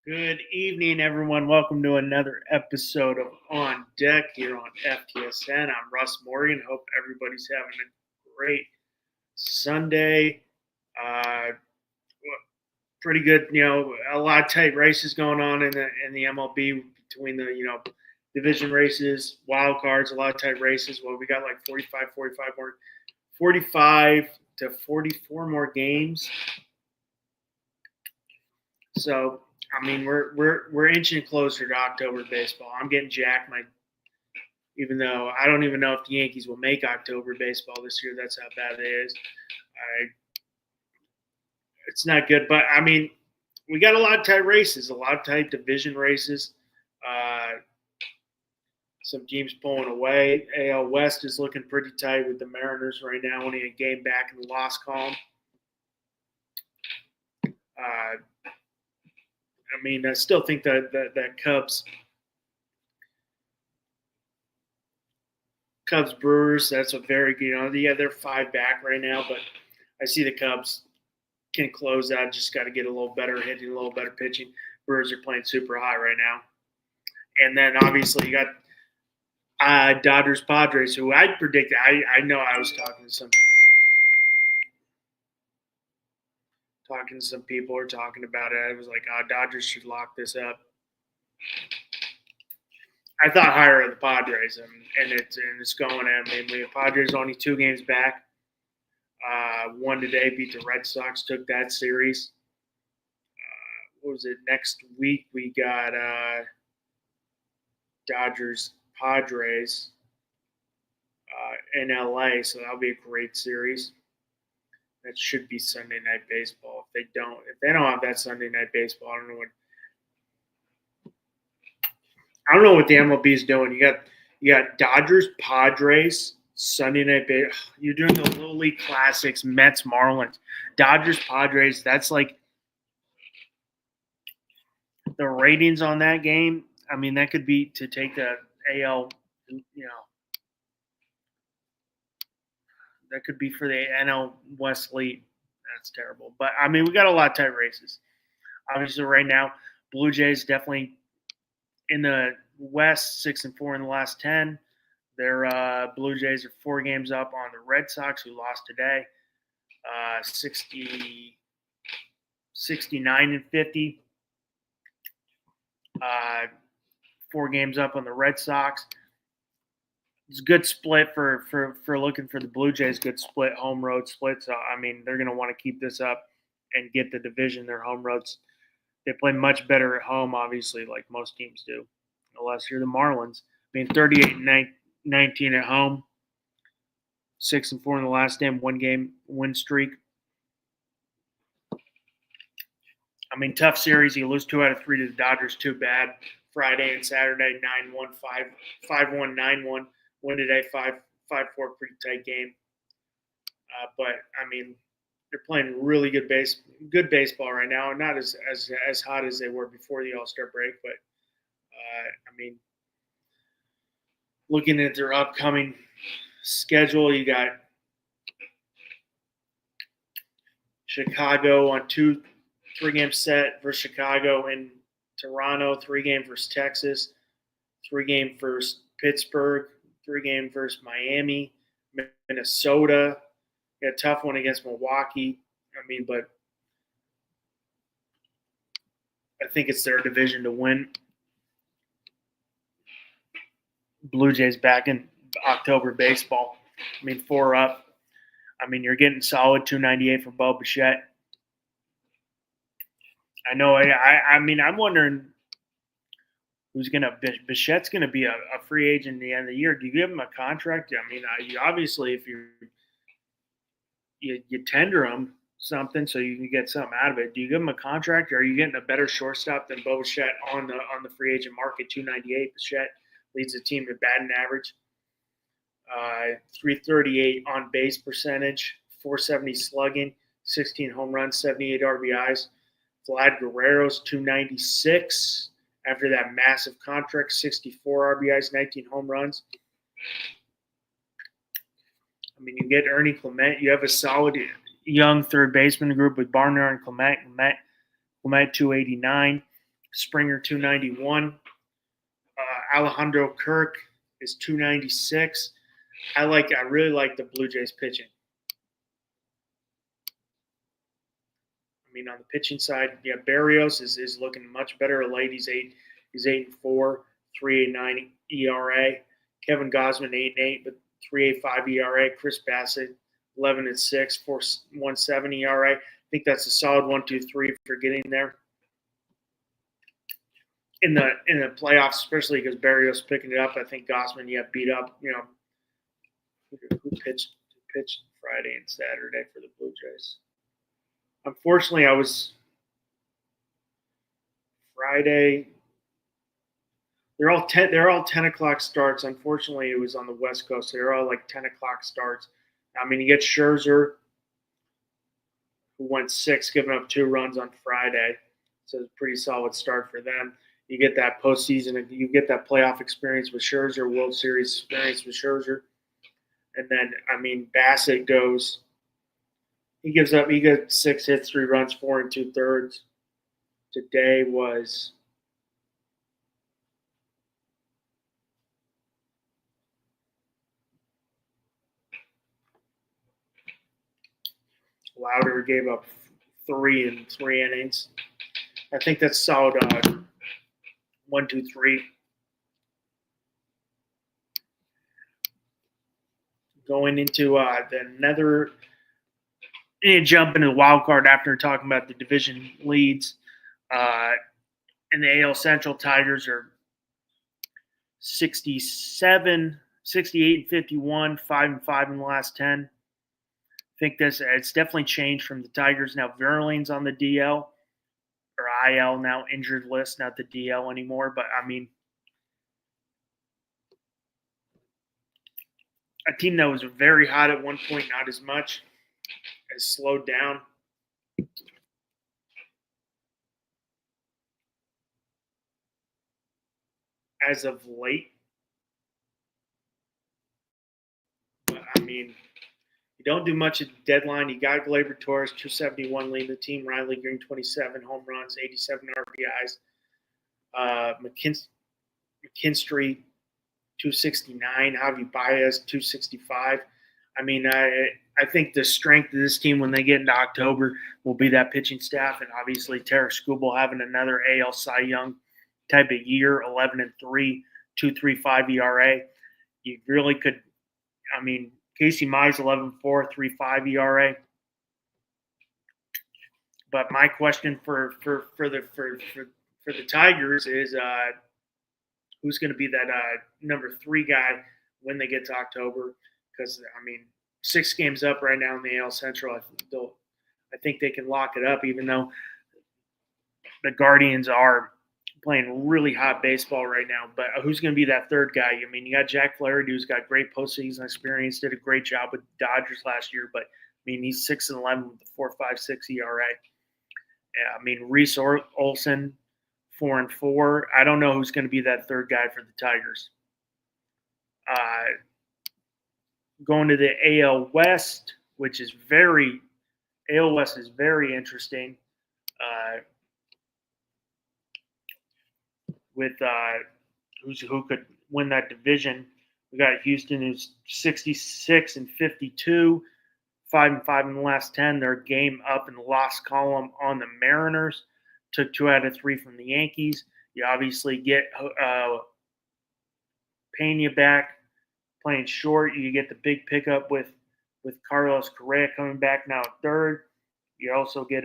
Good evening, everyone. Welcome to another episode of On Deck here on FTSN. I'm Russ Morgan. Hope everybody's having a great Sunday. Uh, Pretty good, a lot of tight races going on in the MLB between the division races, wild cards, a lot of tight races. Well, we got like 45 to 44 more games. So we're inching closer to October baseball. I'm getting jacked. Even though I don't even know if the Yankees will make October baseball this year. That's how bad it is. It's not good. But we got a lot of tight races, a lot of tight division races. Some teams pulling away. AL West is looking pretty tight with the Mariners right now, only a game back in the loss column. I still think that Cubs Brewers, that's a very good, they're 5 back right now, but I see the Cubs can close out. Just got to get a little better hitting, a little better pitching. Brewers are playing super high right now. And then obviously you got Dodgers Padres, who I predicted. I know I was talking to some people are talking about it. I was like, Dodgers should lock this up. I thought higher of the Padres, and it's going. The Padres only 2 games back. Won today, beat the Red Sox, took that series. What was it? Next week we got Dodgers Padres in LA, so that'll be a great series. That should be Sunday Night Baseball. If they don't have that Sunday Night Baseball, I don't know what the MLB is doing. You got Dodgers Padres Sunday Night Baseball. You're doing the Little League Classics, Mets Marlins, Dodgers Padres. That's like the ratings on that game. That could be to take the AL. That could be for the NL West lead. That's terrible. But we got a lot of tight races. Obviously, right now, Blue Jays definitely in the West, 6-4 in the last 10. Their Blue Jays are 4 games up on the Red Sox, who lost today, 69-50. 4 games up on the Red Sox. It's a good split for looking for the Blue Jays. Good split, home road split. So they're going to want to keep this up and get the division. Their home roads, they play much better at home, obviously, like most teams do. Unless you're the Marlins. 38-19 at home, 6-4 in the last game, 1 game win streak. Tough series. You lose 2 out of 3 to the Dodgers. Too bad. Friday and Saturday, 9-1, 5-1, 9-1. Win today, 5-4, pretty tight game. But they're playing really good baseball right now. Not as hot as they were before the All-Star break, but looking at their upcoming schedule, you got Chicago on 3-game set versus Chicago, and Toronto, 3-game versus Texas, 3-game versus Pittsburgh, 3-game versus Miami, Minnesota. Got a tough one against Milwaukee. But I think it's their division to win. Blue Jays back in October baseball. 4 up. You're getting solid 298 from Bo Bichette. I know. I'm wondering who's going to – Bichette's going to be a free agent at the end of the year. Do you give him a contract? Obviously, if you tender him something so you can get something out of it, do you give him a contract, or are you getting a better shortstop than Bo Bichette on the free agent market? 298. Bichette leads the team in batting average. 338 on base percentage, 470 slugging, 16 home runs, 78 RBIs. Vlad Guerrero's 296 after that massive contract, 64 RBIs, 19 home runs. You get Ernie Clement. You have a solid young third baseman group with Barnard and Clement. Clement 289. Springer 291. Alejandro Kirk is 296. I really like the Blue Jays pitching. I mean, on the pitching side, yeah, Barrios is looking much better late. He's 8-4, 3.89 ERA. Kevin Gausman 8-8, but 3.85 ERA. Chris Bassett 11-6, 4.17 ERA. I think that's a solid 1-2-3 for getting there in the playoffs, especially because Barrios picking it up. I think Gausman beat up. Who pitched Friday and Saturday for the Blue Jays. Unfortunately, I was Friday. They're all 10 o'clock starts. Unfortunately, it was on the West Coast. So they're all like 10 o'clock starts. I mean, you get Scherzer, who went 6, giving up 2 runs on Friday. So it's a pretty solid start for them. You get that postseason, you get that playoff experience with Scherzer, World Series experience with Scherzer. And then, I mean, Bassett goes, he got 6 hits, 3 runs, 4 2/3. Today was Lauder gave up 3 in 3 innings. I think that's solid 1-2-3. Going into the nether, jump into the wild card after talking about the division leads. In the AL Central, Tigers are 68 and 51, 5-5 in the last 10. I think it's definitely changed from the Tigers. Now Verlaine's on the DL or IL now, injured list, not the DL anymore. But I mean, a team that was very hot at one point, not as much, has slowed down. As of late. But I mean, you don't do much at the deadline. You got Gleyber Torres, 271 leading the team. Riley Green, 27 home runs, 87 RBIs. McKinstry, 269. Javi Baez, 265. I mean, I think the strength of this team when they get into October will be that pitching staff, and obviously Tarek Skubal having another AL Cy Young type of year, 11-3, 2.35 ERA. You really could. I mean, Casey Mize 11-4, 3.5 ERA. But my question for the Tigers is who's going to be that number 3 guy when they get to October? Because I mean, 6 games up right now in the AL Central. I think they can lock it up, even though the Guardians are playing really hot baseball right now. But who's going to be that 3rd guy? I mean, you got Jack Flaherty, who's got great postseason experience, did a great job with the Dodgers last year. But I mean, he's 6-11 with a 4.56 ERA. Yeah, I mean, Reese Olson, 4-4. I don't know who's going to be that 3rd guy for the Tigers. Going to the AL West, which is AL West is very interesting. With who could win that division? We got Houston, who's 66 and 52, 5-5 in the last 10. They're a game up in the loss column on the Mariners. Took 2 out of 3 from the Yankees. You obviously get Pena back playing short. You get the big pickup with Carlos Correa coming back now at 3rd. You also get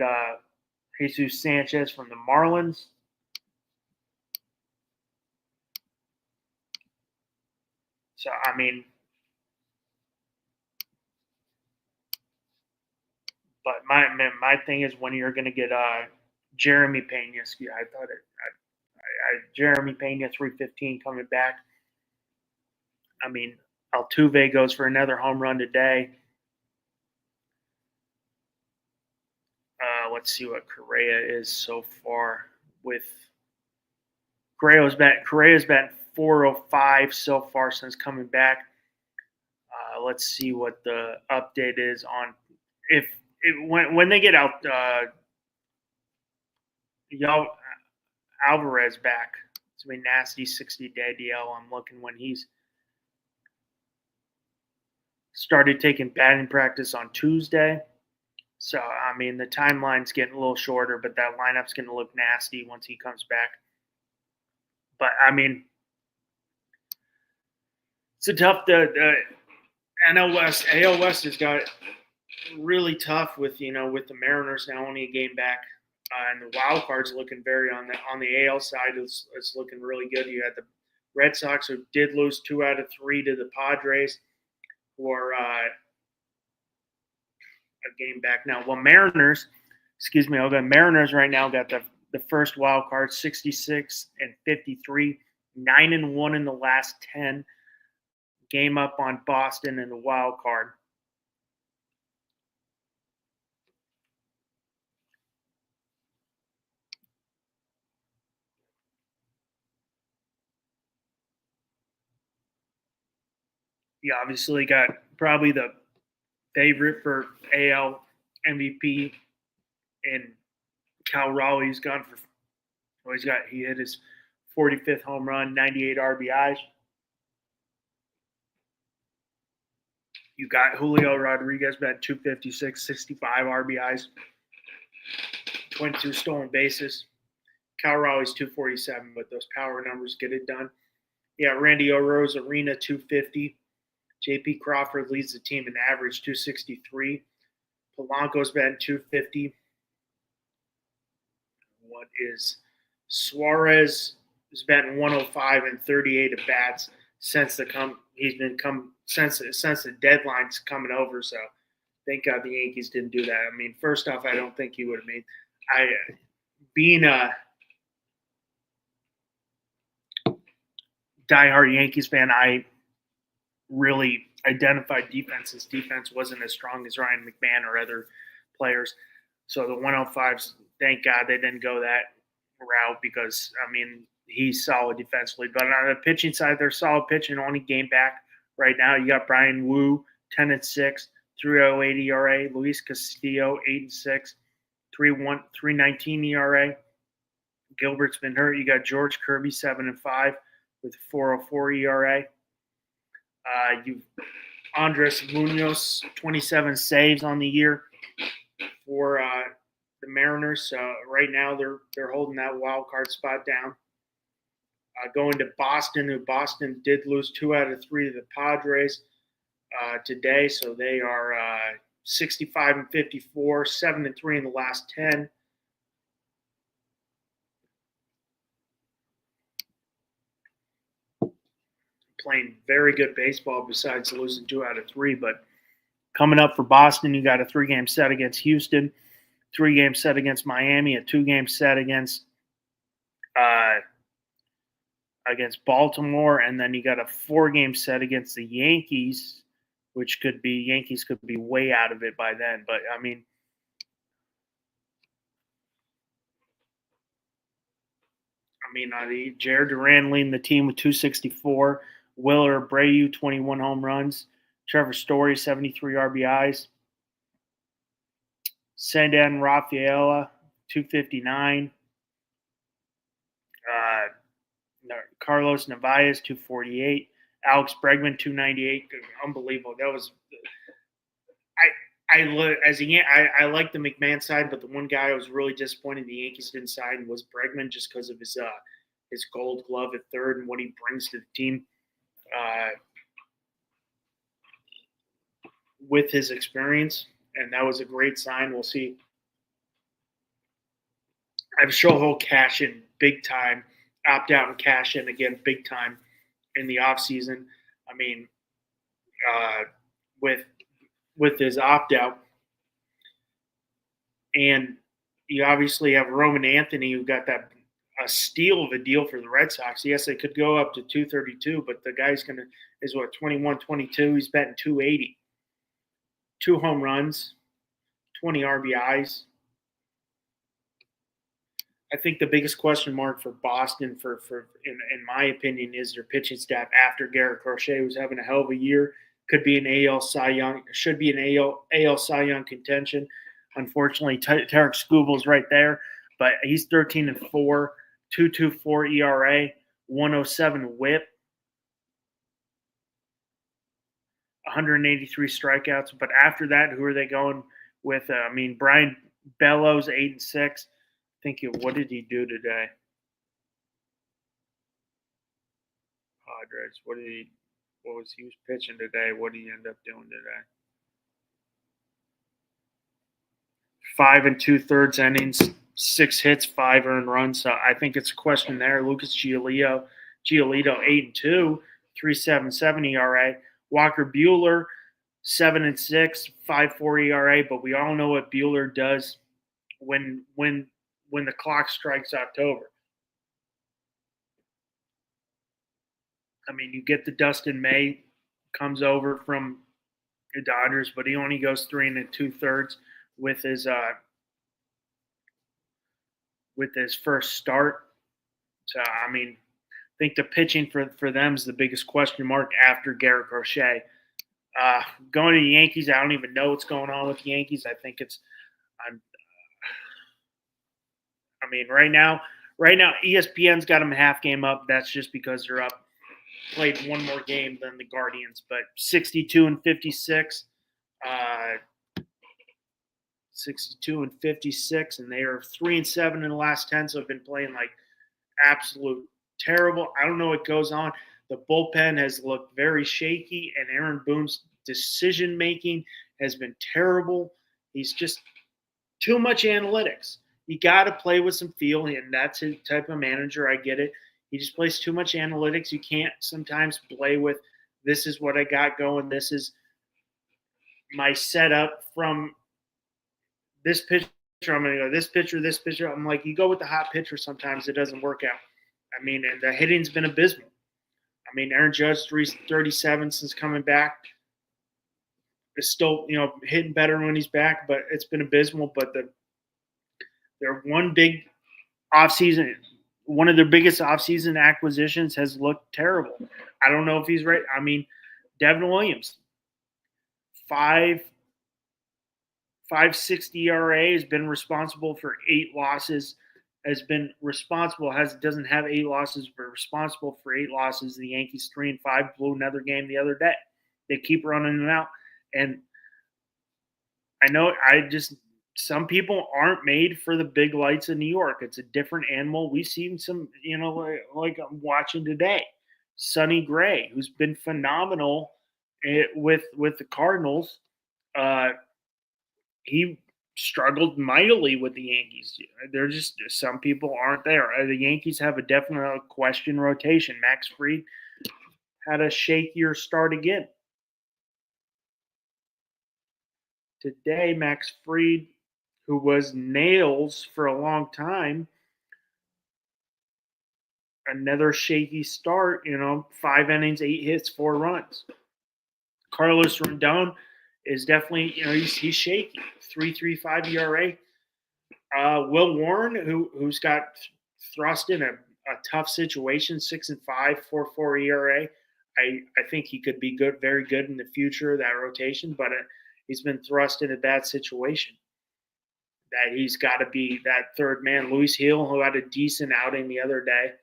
Jesus Sanchez from the Marlins. So, I mean, but my thing is when you're going to get Jeremy Pena. I thought Jeremy Pena, 315 coming back. I mean, Altuve goes for another home run today. Let's see what Correa is so far with Correa's been 405 so far since coming back. Let's see what the update is on when they get out. Y'all, Alvarez back. It's going to be nasty 60-day DL. I'm looking when he's started taking batting practice on Tuesday. So, I mean, the timeline's getting a little shorter, but that lineup's going to look nasty once he comes back. But, I mean, it's a tough – the NL West, AL West has got really tough with the Mariners now only a game back. And the wild card's looking very on the AL side. It's looking really good. You had the Red Sox, who did lose 2 out of 3 to the Padres, who are a game back now. Well, Mariners right now got the first wild card, 66 and 53, 9-1 in the last 10. Game up on Boston in the wild card. You obviously got probably the favorite for AL MVP in Cal Raleigh. He hit his 45th home run, 98 RBIs. You got Julio Rodriguez batting 256, 65 RBIs, 22 stolen bases. Cal Raleigh's 247, but those power numbers get it done. Yeah, Randy Arozarena 250. J.P. Crawford leads the team in average 263. Polanco's batting 250. What is Suarez is batting 105 and 38 at bats since the deadline's coming over. So thank God the Yankees didn't do that. I mean, first off, I don't think he would have made. Being a diehard Yankees fan, I really identified defense. His defense wasn't as strong as Ryan McMahon or other players. So the 105s, thank God they didn't go that route because, I mean, he's solid defensively. But on the pitching side, they're solid pitching, only game back right now. You got Brian Wu, 10-6, 3.08 ERA. Luis Castillo, 8-6, 3.19 ERA. Gilbert's been hurt. You got George Kirby, 7-5 with 4.04 ERA. You've Andres Munoz, 27 saves on the year for the Mariners. So right now they're holding that wild card spot down. Going to Boston, who Boston did lose 2 out of 3 to the Padres today. So they are 65 and 54, 7-3 in the last 10. Playing very good baseball besides losing 2 out of 3. But coming up for Boston, you got a 3-game set against Houston, 3-game set against Miami, a 2-game set against Baltimore, and then you got a 4-game set against the Yankees, which Yankees could be way out of it by then. But I mean, Jared Duran leading the team with 264. Willer Abreu, 21 home runs. Trevor Story, 73 RBIs. Sandan Rafaela, 259. Carlos Narvaez, 248. Alex Bregman, 298. Unbelievable. That was I like the McMahon side, but the one guy I was really disappointed the Yankees didn't sign was Bregman just because of his Gold Glove at third and what he brings to the team with his experience, and that was a great sign. We'll see. I'm sure he'll cash in big time, opt out and cash in again big time in the offseason. I mean, with his opt out, and you obviously have Roman Anthony, who got that a steal of a deal for the Red Sox. Yes, they could go up to 232, but the guy's is 21, 22. He's batting 280, 2 home runs, 20 RBIs. I think the biggest question mark for Boston, in my opinion, is their pitching staff after Garrett Crochet, who's having a hell of a year. Could be an AL Cy Young, should be an AL Cy Young contention. Unfortunately, Tarek Skubal's right there, but he's 13-4, 2.24 ERA, 107 WHIP, 183 strikeouts. But after that, who are they going with? Brian Bellows, 8-6. What did he do today? Padres. What was he was pitching today? What did he end up doing today? 5 2/3 innings, 6 hits, 5 earned runs. So I think it's a question there. Lucas Giolito, 8-2, 3.77 ERA. Walker Buehler, 7-6, 5.4 ERA. But we all know what Buehler does when the clock strikes October. You get the Dustin May comes over from the Dodgers, but he only goes 3 2/3 with his first start. So I think the pitching for them is the biggest question mark after Garrett Crochet. Going to the Yankees, I don't even know what's going on with the Yankees. I think right now ESPN's got them a half game up. That's just because they're up. Played one more game than the Guardians, but 62-56, 62-56, and they are 3-7 in the last 10. So have been playing like absolute terrible. I don't know what goes on. The bullpen has looked very shaky, and Aaron Boone's decision making has been terrible. He's just too much analytics. You got to play with some feel, and that's his type of manager. I get it. He just plays too much analytics. You can't sometimes play with, this is what I got going. This is my setup from this pitcher. I'm going to go this pitcher. I'm like, you go with the hot pitcher. Sometimes it doesn't work out. And the hitting's been abysmal. Aaron Judge, 337 since coming back. Is still, hitting better when he's back, but it's been abysmal. But their one of their biggest offseason acquisitions has looked terrible. I don't know if he's right. Devin Williams, 5.60 ERA, has been responsible for 8 losses. Doesn't have 8 losses, but responsible for 8 losses. The Yankees 3-5 blew another game the other day. They keep running them out, and I know some people aren't made for the big lights in New York. It's a different animal. We've seen some, like I'm watching today, Sonny Gray, who's been phenomenal with the Cardinals. He struggled mightily with the Yankees. They're just, some people aren't there. The Yankees have a definite question rotation. Max Fried had a shakier start again. Today, Max Fried, who was nails for a long time, another shaky start, 5 innings, 8 hits, 4 runs. Carlos Rendon is definitely, he's shaky, 3.35 ERA. Will Warren, who's got thrust in a tough situation, 6-5, 4.4 ERA. I think he could be good, very good in the future of that rotation, but he's been thrust in a bad situation. That he's got to be that third man. Luis Gil, who had a decent outing the other day.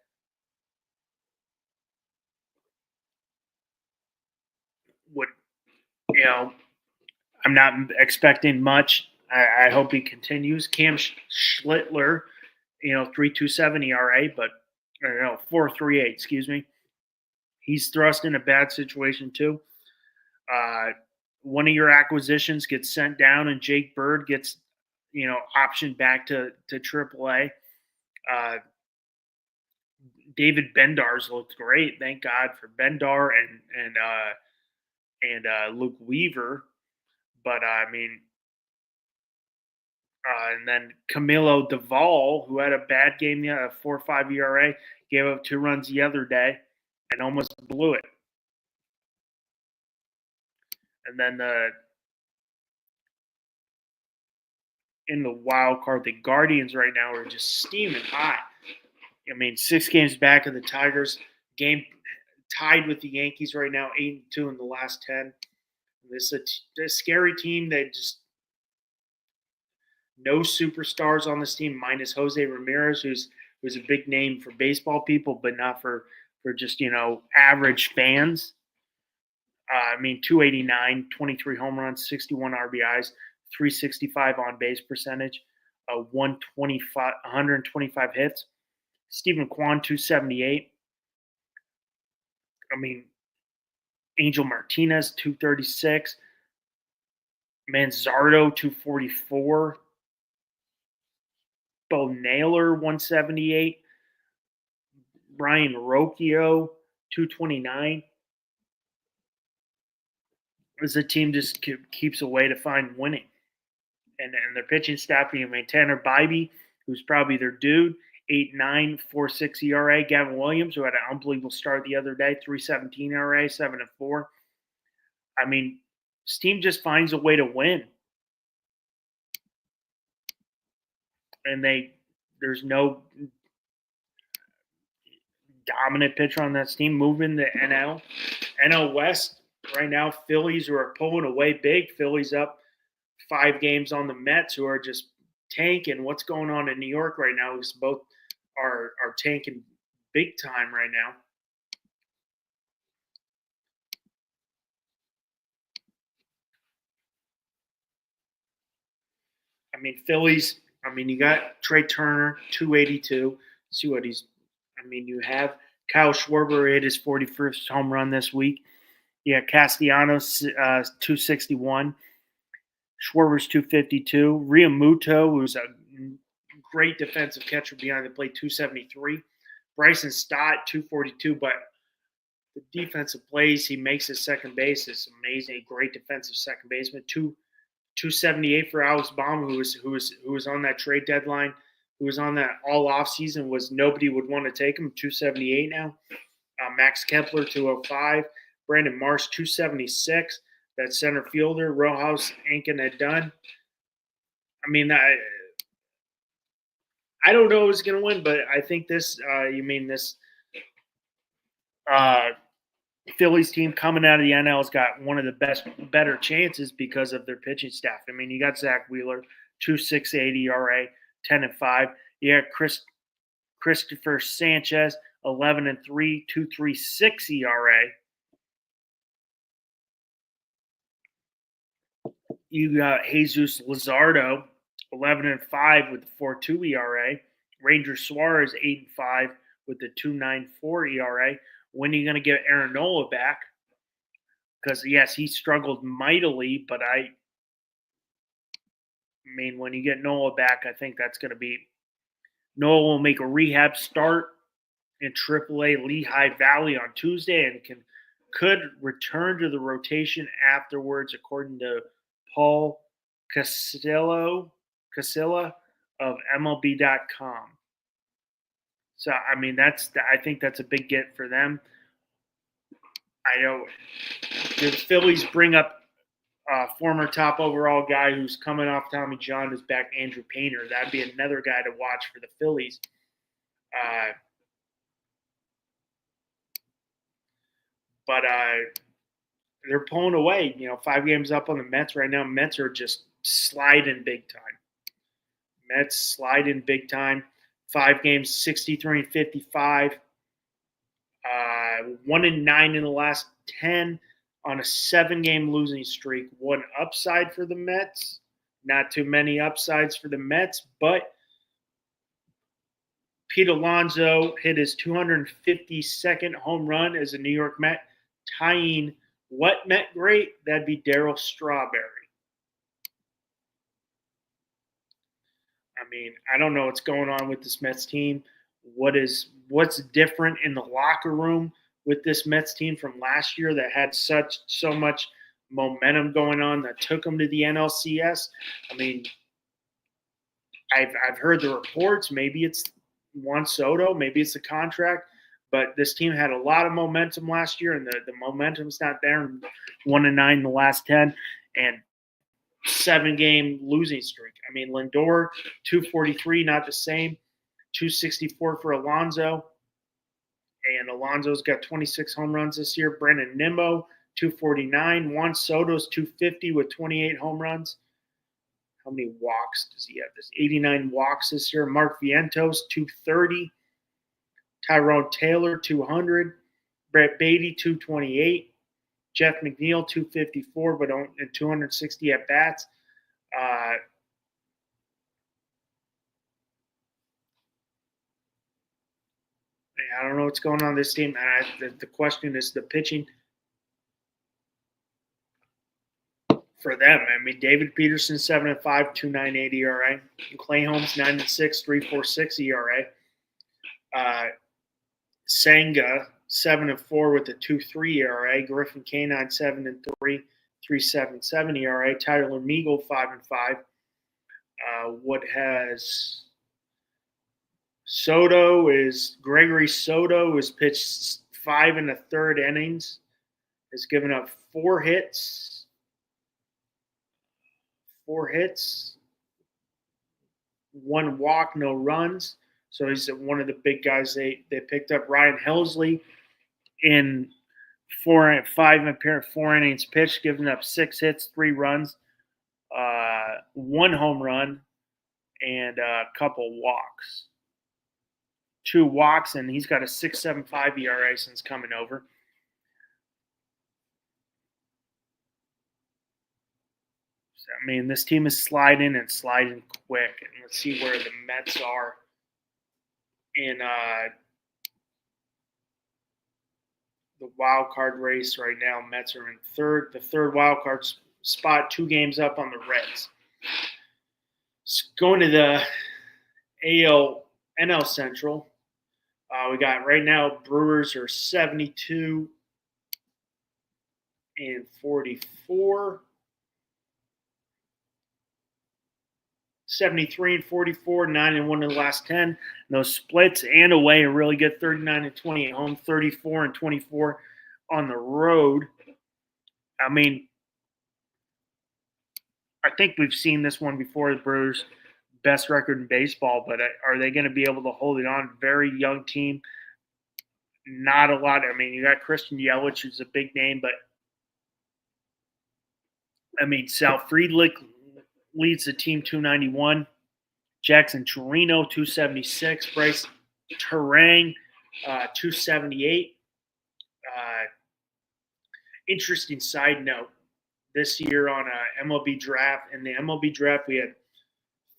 I'm not expecting much. I hope he continues. Cam Schlittler, 3.27 ERA, but 4.38, excuse me. He's thrust in a bad situation too. One of your acquisitions gets sent down, and Jake Bird gets, optioned back to AAA. David Bendar's looked great. Thank God for Bendar and Luke Weaver. But and then Camilo Duvall, who had a bad game, 4.5 ERA, gave up 2 runs the other day and almost blew it. And then in the wild card, the Guardians right now are just steaming hot. 6 games back of the Tigers. Game tied with the Yankees right now, 8-2 in the last 10. This is a scary team. They just no superstars on this team, minus Jose Ramirez, who's who's a big name for baseball people, but not for just, average fans. 289, 23 home runs, 61 RBIs, 365 on base percentage, 125 hits. Stephen Kwan, 278. Angel Martinez, 236. Manzardo, 244. Bo Naylor, 178. Brian Rocchio, 229. As the team just keeps a way to find winning. And their pitching staff, Tanner Bybee, who's probably their dude, 8.9, 4.6 ERA. Gavin Williams, who had an unbelievable start the other day, 3.17 ERA, 7.4. This team just finds a way to win. And there's no dominant pitcher on that team moving the NL. NL West right now, Phillies who are pulling away big. Phillies up 5 games on the Mets, who are just tanking. What's going on in New York right now is both are tanking big time right now. Phillies, you got Trey Turner, 282. See what he's – you have Kyle Schwarber hit his 41st home run this week. Yeah, Castellanos, 261. Schwarber's 252. Realmuto, who's a great defensive catcher behind the plate, 273. Bryson Stott, 242. But the defensive plays he makes at second base is amazing. Great defensive second baseman. 278 for Alex Baum, who was on that trade deadline, who was on that all off season. Was nobody would want to take him. 278 now. Max Kepler, 205. Brandon Marsh, 276. That center fielder, Rojas ain't gonna done. I don't know who's gonna win, but I think this. Phillies team coming out of the NL has got one of the better chances because of their pitching staff. You got Zach Wheeler, 2.68 ERA, 10.5. Yeah, Christopher Sanchez, 11-3, 2.36 ERA. You got Jesus Luzardo, 11-5 with the 4.2 ERA. Ranger Suarez, 8-5 with the 2.94 ERA. When are you going to get Aaron Nola back? Because, yes, he struggled mightily, but when you get Nola back, I think that's going to be – Nola will make a rehab start in AAA Lehigh Valley on Tuesday and could return to the rotation afterwards, according to Paul Casilla of MLB.com. So, I think that's a big get for them. I know the Phillies bring up former top overall guy who's coming off Tommy John is back, Andrew Painter. That'd be another guy to watch for the Phillies. But they're pulling away. 5 games up on the Mets right now. Mets are just sliding big time. 5 games, 63-55. 1-9 in the last 10 on a 7-game losing streak. One upside for the Mets. Not too many upsides for the Mets, but Pete Alonso hit his 252nd home run as a New York Met, tying what Met great? That'd be Darryl Strawberry. I don't know what's going on with this Mets team. What's different in the locker room with this Mets team from last year that had so much momentum going on that took them to the NLCS? I've heard the reports. Maybe it's Juan Soto, maybe it's the contract, but this team had a lot of momentum last year, and the momentum's not there. 1-9 in the last 10, and 7-game losing streak. Lindor, 243, not the same. 264 for Alonso. And Alonso's got 26 home runs this year. Brandon Nimmo, 249. Juan Soto's 250 with 28 home runs. How many walks does he have? There's 89 walks this year. Mark Vientos, 230. Tyrone Taylor, 200. Brett Beatty, 228. Jeff McNeil, 254, but only 260 at bats. I don't know what's going on this team. The question is the pitching for them. I mean, David Peterson, 7-5, 2.98 ERA. Clay Holmes, 9-6, 3.46 ERA. Senga, 7-4 with a 2.3 ERA. Griffin Canine, 7-3, 3.77 ERA. Tyler Meagle, 5-5. What has Gregory Soto has pitched 5 1/3 innings, has given up 4 hits, 1 walk, no runs. So he's one of the big guys. They picked up Ryan Helsley in 4 innings pitched, giving up 6 hits, 3 runs, 1 home run, and a couple walks. 2 walks, and he's got a 6.75 ERA since coming over. So, I mean, this team is sliding quick. And let's see where the Mets are in the wild card race right now. Mets are in the third wild card spot, 2 games up on the Reds. Going to the NL Central. We got right now Brewers are 72 and 44. 73 and 44, 9-1 in the last 10. Those splits and away are really good. 39 and 20 at home, 34 and 24 on the road. I mean, I think we've seen this one before. The Brewers' best record in baseball, but are they going to be able to hold it on? Very young team. Not a lot. I mean, you got Christian Yelich, who's a big name, but I mean, Sal Friedrich leads the team, 291. Jackson Torino, 276. Bryce Terang, 278. Interesting side note, this year on MLB draft. In the MLB draft, we had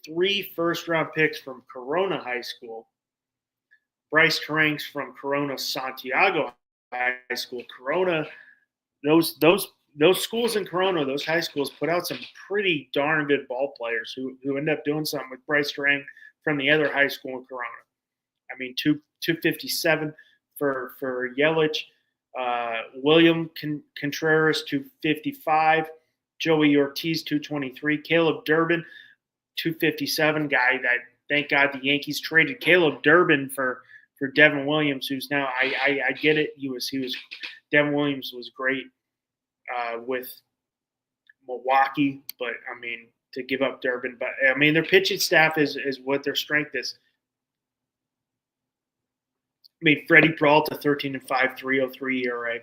3 first-round picks from Corona High School. Bryce Terang's from Corona Santiago High School. Corona, those schools in Corona, those high schools put out some pretty darn good ball players who end up doing something with Bryce Terang from the other high school in Corona. I mean, 257 for Yelich. William Contreras, 255. Joey Ortiz, 223. Caleb Durbin, 257. Guy that, thank God, the Yankees traded Caleb Durbin for Devin Williams, who's now, I get it. Devin Williams was great with Milwaukee, but I mean, to give up Durbin, but I mean, their pitching staff is what their strength is. I mean, Freddie Peralta, 13 and 5, 3.03 ERA.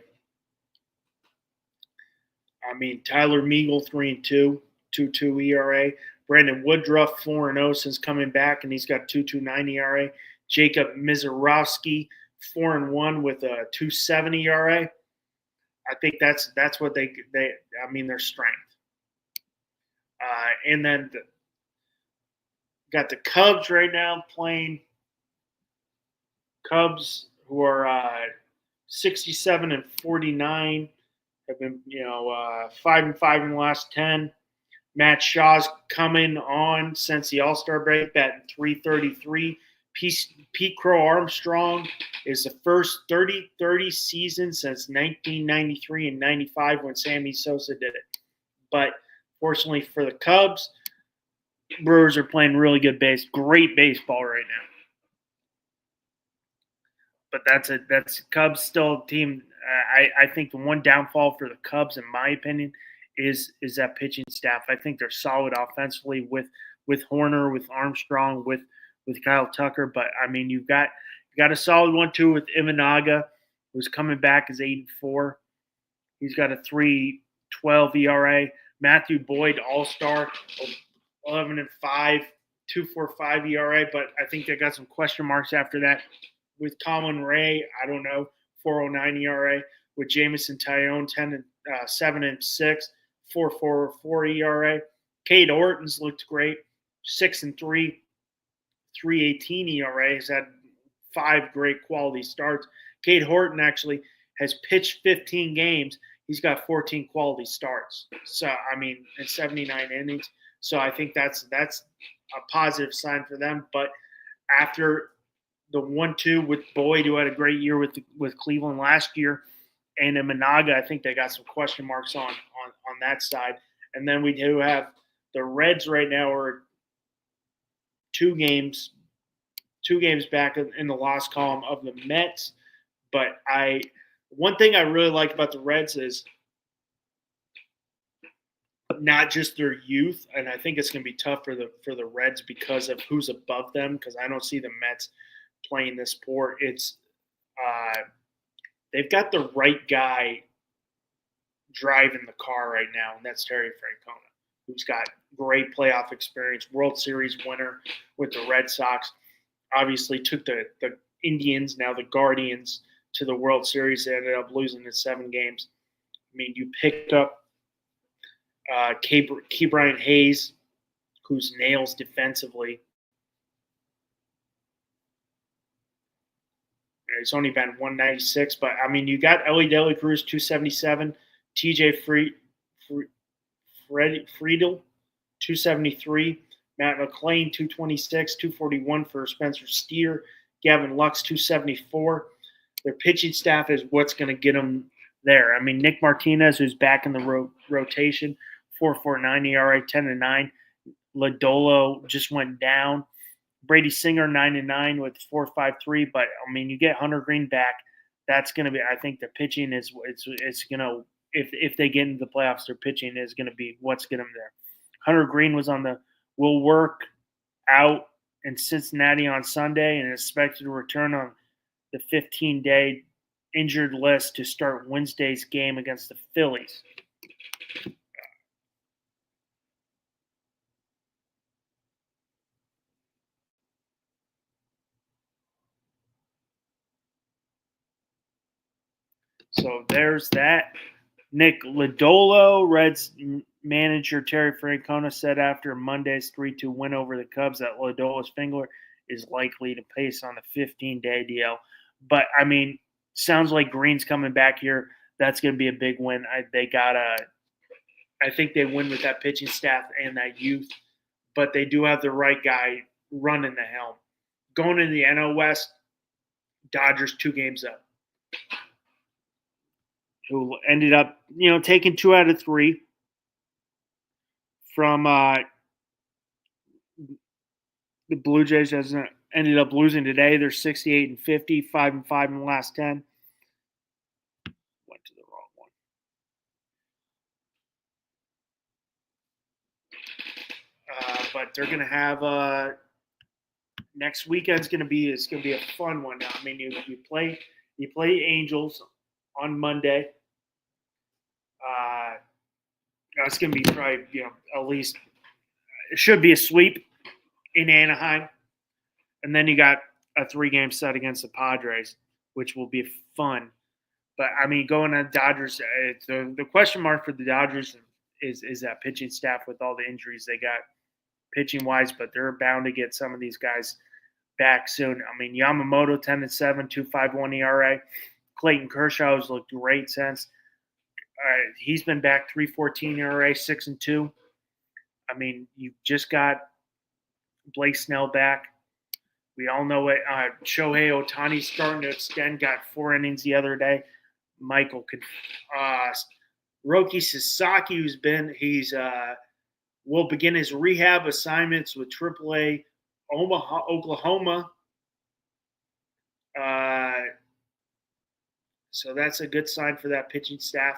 I mean, Tyler Meagle, 3 and 2, 2.2 ERA. Brandon Woodruff, 4 and 0 since coming back, and he's got 2.29 ERA. Jacob Mizorowski, 4 and 1 with a 2.7 ERA. I think that's what they I mean, their strength. And then got the Cubs right now playing. Cubs, who are 67 and 49, have been 5 and 5 in the last 10. Matt Shaw's coming on since the All-Star break, batting 333. Pete Crow Armstrong is the first 30-30 season since 1993 and 95 when Sammy Sosa did it. But fortunately for the Cubs, Brewers are playing really good great baseball right now. But that's Cubs still a team. I think the one downfall for the Cubs, in my opinion, is that pitching staff. I think they're solid offensively with Horner, with Armstrong, with Kyle Tucker. But I mean, you've got a solid 1-2 with Imanaga, who's coming back as 8-4. He's got a 3.12 ERA. Matthew Boyd, All-Star, 11-5, 2.45 ERA, but I think they got some question marks after that. With Colin Ray, I don't know, 4.09 ERA. With Jamison Tyone, 7-6, 4.44 ERA. Cade Orton's looked great, 6-3, 3.18 ERA. He's had 5 great quality starts. Cade Horton actually has pitched 15 games. He's got 14 quality starts. So, I mean, in 79 innings. So I think that's a positive sign for them. But after the 1-2 with Boyd, who had a great year with Cleveland last year, and in Managa, I think they got some question marks on that side. And then we do have the Reds right now are 2 games back in the loss column of the Mets. But one thing I really like about the Reds is not just their youth, and I think it's going to be tough for the Reds because of who's above them. Because I don't see the Mets playing this poor. It's they've got the right guy driving the car right now, and that's Terry Francona, who's got great playoff experience, World Series winner with the Red Sox. Obviously took the Indians, now the Guardians, to the World Series. They ended up losing in 7 games. I mean, you picked up Ke'Bryan Hayes, who's nails defensively. He's only been 196, but I mean, you got Ellie De La Cruz 277, TJ Friedel 273, Matt McClain 226, 241 for Spencer Steer, Gavin Lux 274. Their pitching staff is what's going to get them there. I mean, Nick Martinez, who's back in the rotation, 4.49 ERA, 10-9. Lodolo just went down. Brady Singer 9-9 with 4.53. But I mean, you get Hunter Green back. That's going to be. I think the pitching is it's going to. If they get into the playoffs, their pitching is going to be what's getting them there. Hunter Green will work out in Cincinnati on Sunday and is expected to return on the 15-day injured list to start Wednesday's game against the Phillies. So there's that. Nick Lodolo, Reds manager Terry Francona, said after Monday's 3-2 win over the Cubs that Lodolo's finger is likely to pace on the 15-day DL. But, I mean, sounds like Green's coming back here. That's going to be a big win. I think they win with that pitching staff and that youth. But they do have the right guy running the helm. Going into the NL West, Dodgers 2 games up. Who ended up, taking 2 out of 3 from the Blue Jays. Has ended up losing today. They're 68-50, 5-5 in the last 10. Went to the wrong one. But they're going to have next weekend's going to be a fun one. I mean, you play Angels on Monday. It's going to be probably, at least it should be a sweep in Anaheim. And then you got a 3-game set against the Padres, which will be fun. But, I mean, going on Dodgers, the question mark for the Dodgers is that pitching staff with all the injuries they got pitching-wise, but they're bound to get some of these guys back soon. I mean, Yamamoto, 10-7, 2.51 ERA. Clayton Kershaw has looked great since. He's been back 3.14 ERA, 6-2. I mean, you just got Blake Snell back. We all know it. Shohei Ohtani's starting to extend. Got 4 innings the other day. Michael could. Roki Sasaki, will begin his rehab assignments with AAA Oklahoma. So that's a good sign for that pitching staff.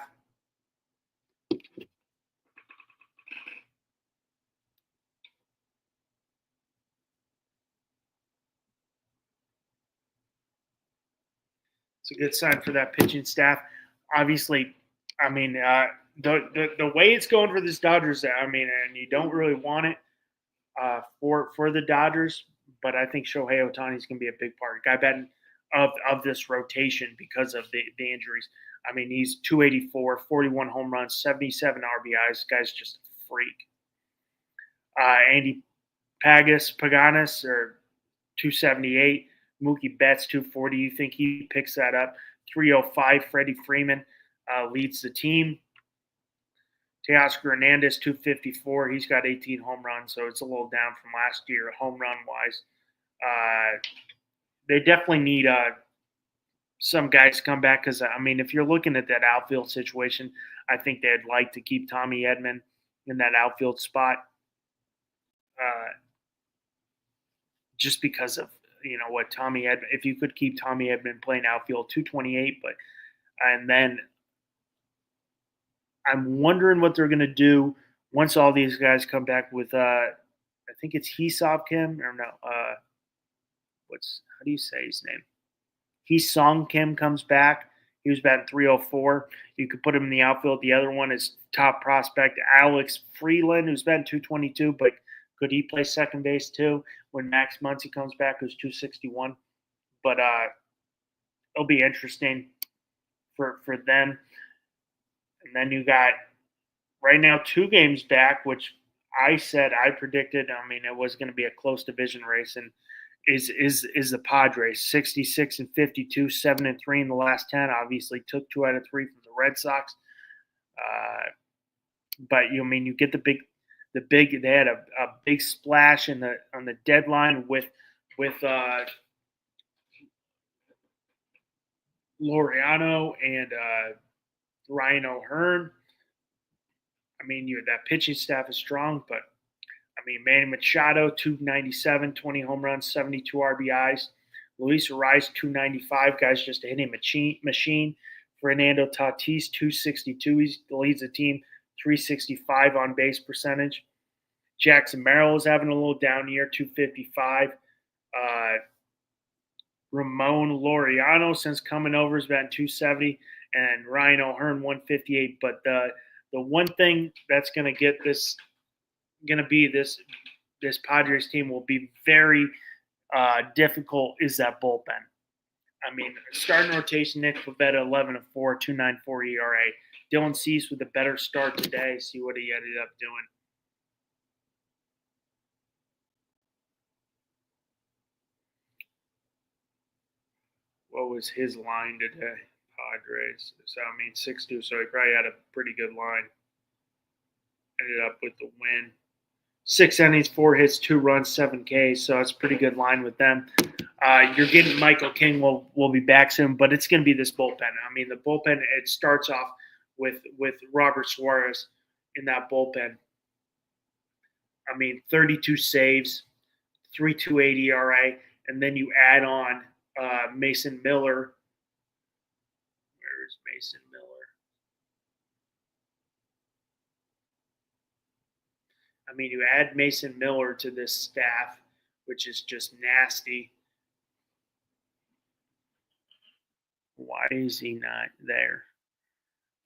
It's a good sign for that pitching staff. Obviously, I mean, the way it's going for this Dodgers, I mean, and you don't really want it, for the Dodgers, but I think Shohei Ohtani is going to be a big part. Guy batting of this rotation because of the injuries. I mean, he's 284, 41 home runs, 77 RBIs. Guy's just a freak. Andy Paganis, or 278. Mookie Betts, 240. You think he picks that up? 305. Freddie Freeman leads the team. Teoscar Hernandez, 254. He's got 18 home runs, so it's a little down from last year, home run wise. They definitely need some guys to come back because, I mean, if you're looking at that outfield situation, I think they'd like to keep Tommy Edman in that outfield spot just because of, what Tommy Edman, if you could keep Tommy Edman playing outfield, 228, and then I'm wondering what they're going to do once all these guys come back with, I think it's Hee-Song Kim, or no, how do you say his name? Hee-Song Kim comes back. He was batting 304. You could put him in the outfield. The other one is top prospect Alex Freeland, who's batting 222, but could he play second base too when Max Muncy comes back, who's 261? But it'll be interesting for them. And then you got right now 2 games back, which I predicted. I mean, it was going to be a close division race, and is the Padres 66 and 52, 7 and 3 in the last 10. Obviously, took 2 out of 3 from the Red Sox. But you get the big. They had a big splash on the deadline with Laureano and Ryan O'Hearn. I mean, that pitching staff is strong, but I mean, Manny Machado, 297, 20 home runs, 72 RBIs. Luis Ariz, 295. Guys, just a hitting machine. Fernando Tatis, 262. He leads the team, 365 on base percentage. Jackson Merrill is having a little down year, 255. Ramon Laureano, since coming over, has been 270, and Ryan O'Hearn, 158. But the one thing that's going to be this Padres team will be very difficult is that bullpen. I mean, starting rotation, Nick Pivetta, 11 of 4, 2.94 ERA. Dylan Cease with a better start today. See what he ended up doing. What was his line today? Padres. So, I mean, 6-2. So he probably had a pretty good line. Ended up with the win. 6 innings, 4 hits, 2 runs, 7 Ks. So it's a pretty good line with them. You're getting Michael King will be back soon, but it's going to be this bullpen. I mean, the bullpen, it starts off with Robert Suarez in that bullpen. I mean, 32 saves, 3.28 ERA, and then you add on Mason Miller. Where is Mason Miller? I mean, you add Mason Miller to this staff, which is just nasty. Why is he not there?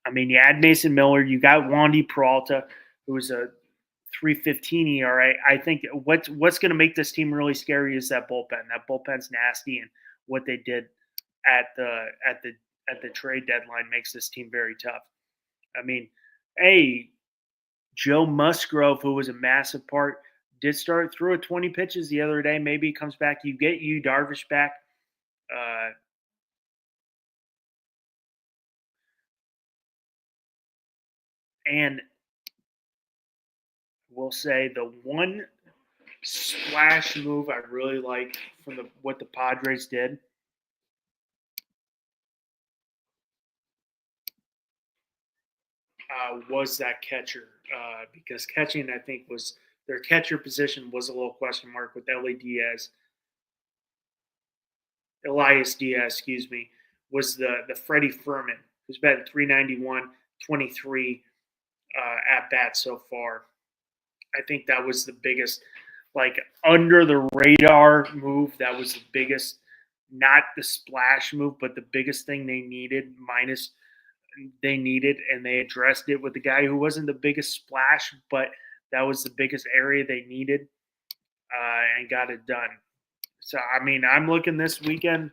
I mean, you add Mason Miller. You got Wandy Peralta, who's a 3.15 ERA. I think what's going to make this team really scary is that bullpen. That bullpen's nasty, and what they did at the trade deadline makes this team very tough. I mean, hey, Joe Musgrove, who was a massive part, did start through at 20 pitches the other day. Maybe he comes back. You get Darvish back. And we'll say the one splash move I really like from what the Padres did was that catcher, because catching, I think, was their catcher position was a little question mark with Elias Diaz, excuse me, was the Freddie Furman, who's batted 391, 23 at bat so far. I think that was the biggest, like, under the radar move. That was the biggest, not the splash move, but the biggest thing they needed, and they addressed it with the guy who wasn't the biggest splash, but that was the biggest area they needed. and got it done. So I mean, I'm looking this weekend.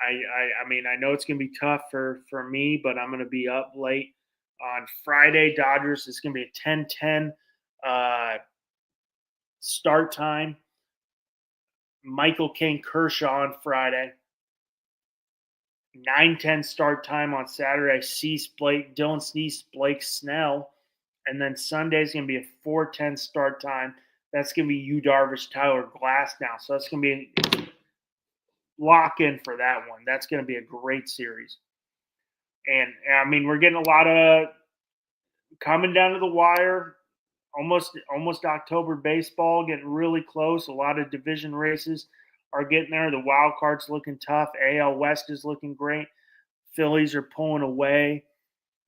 I mean, I know it's gonna be tough for me, but I'm gonna be up late on Friday. Dodgers is gonna be a 10-10 start time. Michael King Kershaw on Friday. 9:10 start time on Saturday. Dylan Cease, Blake Snell. And then Sunday's going to be a 4:10 start time. That's going to be Yu Darvish, Tyler Glass now. So that's going to be lock in for that one. That's going to be a great series. And I mean, we're getting a lot of coming down to the wire. Almost October baseball, getting really close. A lot of division races are getting there. The wild card's looking tough. AL West is looking great. Phillies are pulling away.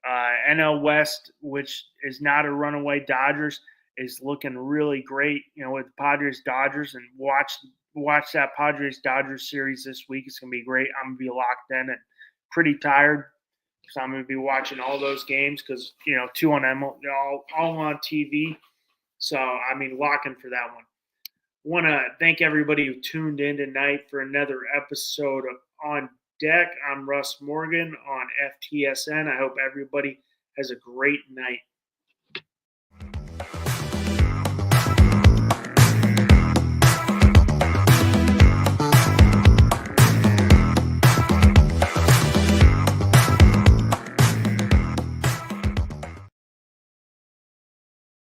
NL West, which is not a runaway Dodgers, is looking really great. You know, with Padres Dodgers, and watch that Padres Dodgers series this week. It's gonna be great. I'm gonna be locked in and pretty tired, so I'm gonna be watching all those games because two on them all on TV. So I mean, locking for that one. Want to thank everybody who tuned in tonight for another episode of On Deck. I'm Russ Morgan on FTSN. I hope everybody has a great night.